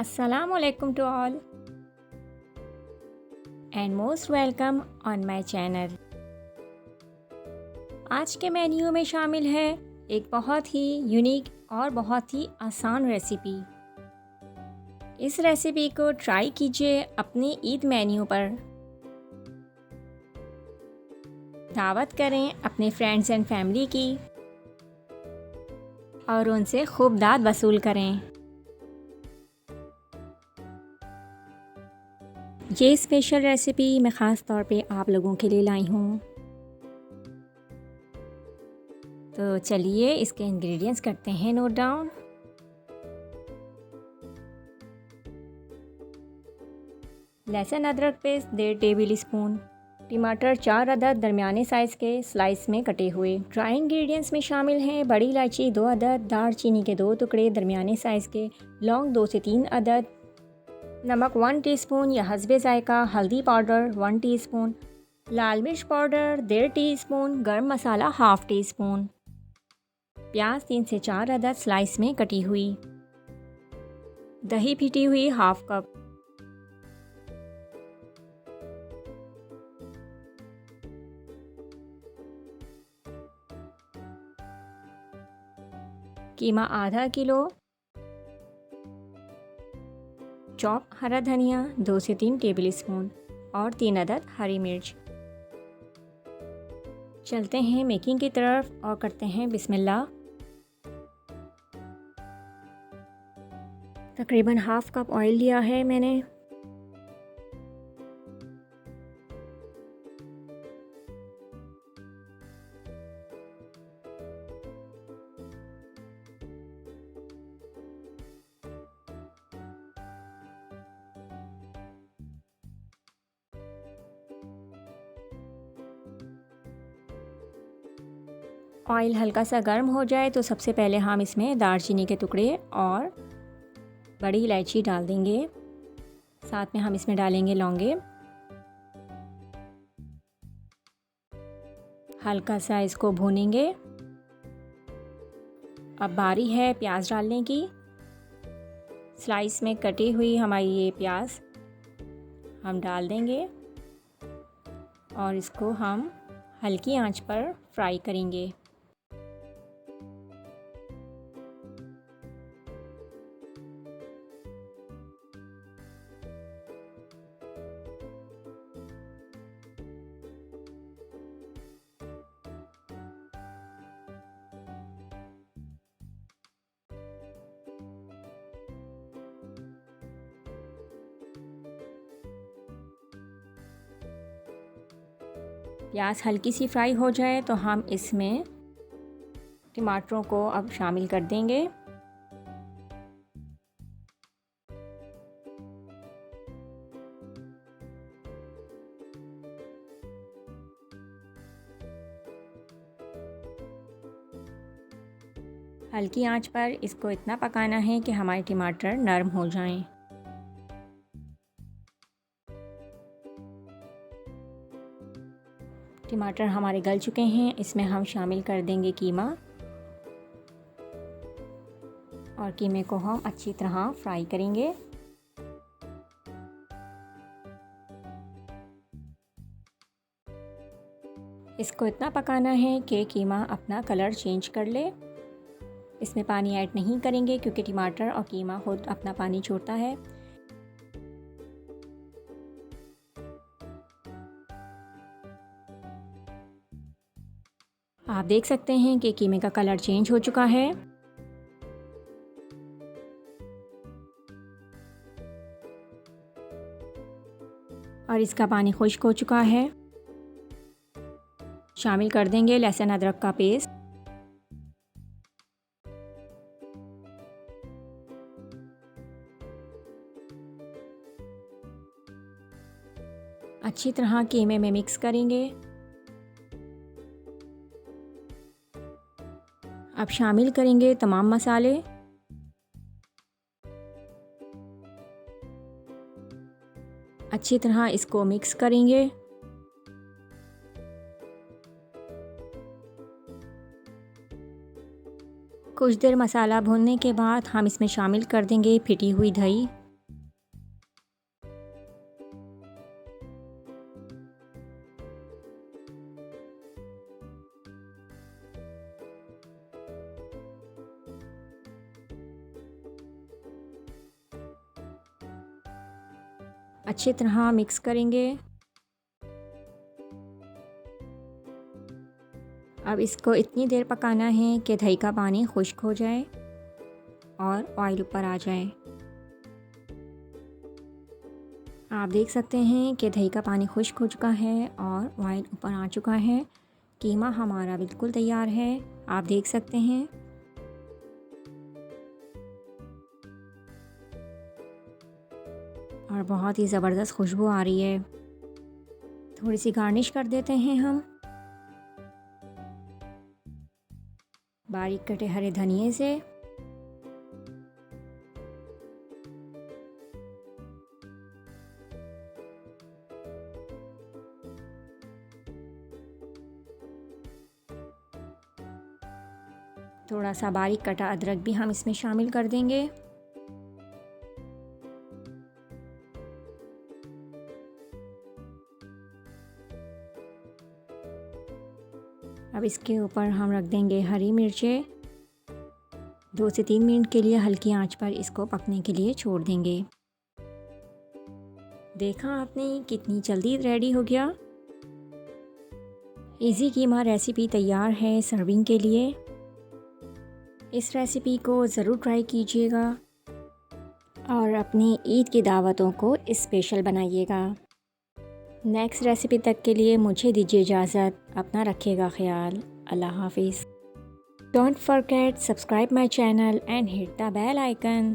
Assalamu alaikum to all and most welcome on my channel। आज के menu में शामिल है एक बहुत ही यूनिक और बहुत ही आसान रेसिपी। इस रेसिपी को ट्राई कीजिए अपनी ईद मेन्यू पर। दावत करें अपने फ्रेंड्स एंड फैमिली की और उनसे खूब दाद वसूल करें। ये स्पेशल रेसिपी मैं ख़ास तौर पे आप लोगों के लिए लाई हूँ। तो चलिए इसके इंग्रेडिएंट्स करते हैं नोट डाउन। लहसुन अदरक पेस्ट 1.5 टेबल स्पून, टमाटर 4 अदद दरमियाने साइज़ के स्लाइस में कटे हुए। ड्राई इंग्रेडिएंट्स में शामिल हैं बड़ी इलायची 2 अदद, दालचीनी के 2 टुकड़े दरमियाने साइज़ के, लौंग 2 से 3 अदद, नमक 1 टीस्पून या हस्बे जायका, हल्दी पाउडर 1 टीस्पून, लाल मिर्च पाउडर 1.5 टीस्पून, गरम मसाला 1/2 टीस्पून, प्याज 3 से 4 अदद स्लाइस में कटी हुई, दही फिटी हुई 1/2 कप, कीमा आधा किलो, चॉप हरा धनिया 2 से 3 टेबल स्पून और 3 अदद हरी मिर्च। चलते हैं मेकिंग की तरफ और करते हैं बिस्मिल्लाह। तकरीबन 1/2 कप ऑयल लिया है मैंने। ऑयल हल्का सा गर्म हो जाए तो सबसे पहले हम इसमें दालचीनी के टुकड़े और बड़ी इलायची डाल देंगे। साथ में हम इसमें डालेंगे लौंगे। हल्का सा इसको भूनेंगे। अब बारी है प्याज डालने की। स्लाइस में कटी हुई हमारी ये प्याज हम डाल देंगे और इसको हम हल्की आंच पर फ्राई करेंगे। प्याज हल्की सी फ्राई हो जाए तो हम इसमें टमाटरों को अब शामिल कर देंगे। हल्की आंच पर इसको इतना पकाना है कि हमारे टमाटर नरम हो जाएं। टमाटर हमारे गल चुके हैं। इसमें हम शामिल कर देंगे कीमा और कीमे को हम अच्छी तरह फ्राई करेंगे। इसको इतना पकाना है कि कीमा अपना कलर चेंज कर ले। इसमें पानी ऐड नहीं करेंगे क्योंकि टमाटर और कीमा खुद अपना पानी छोड़ता है। आप देख सकते हैं कि कीमे का कलर चेंज हो चुका है। और इसका पानी खुश्क हो चुका है। शामिल कर देंगे लहसुन अदरक का पेस्ट। अच्छी तरह कीमे में मिक्स करेंगे। अब शामिल करेंगे तमाम मसाले। अच्छी तरह इसको मिक्स करेंगे। कुछ देर मसाला भूनने के बाद हम इसमें शामिल कर देंगे फिटी हुई दही। अच्छी तरह मिक्स करेंगे। अब इसको इतनी देर पकाना है कि दही का पानी खुश्क हो जाए और ऑयल ऊपर आ जाए। आप देख सकते हैं कि दही का पानी खुश्क हो चुका है और ऑयल ऊपर आ चुका है। कीमा हमारा बिल्कुल तैयार है, आप देख सकते हैं। और बहुत ही ज़बरदस्त खुशबू आ रही है। थोड़ी सी गार्निश कर देते हैं हम बारीक कटे हरे धनिए से। थोड़ा सा बारीक कटा अदरक भी हम इसमें शामिल कर देंगे। अब इसके ऊपर हम रख देंगे हरी मिर्चें। 2 से 3 मिनट के लिए हल्की आंच पर इसको पकने के लिए छोड़ देंगे। देखा आपने कितनी जल्दी रेडी हो गया। इजी कीमा रेसिपी तैयार है सर्विंग के लिए। इस रेसिपी को ज़रूर ट्राई कीजिएगा और अपनी ईद की दावतों को स्पेशल बनाइएगा। नेक्स्ट रेसिपी तक के लिए मुझे दीजिए इजाज़त। अपना रखिएगा ख्याल। अल्लाह हाफिज़। Don't forget subscribe my channel and hit the bell icon.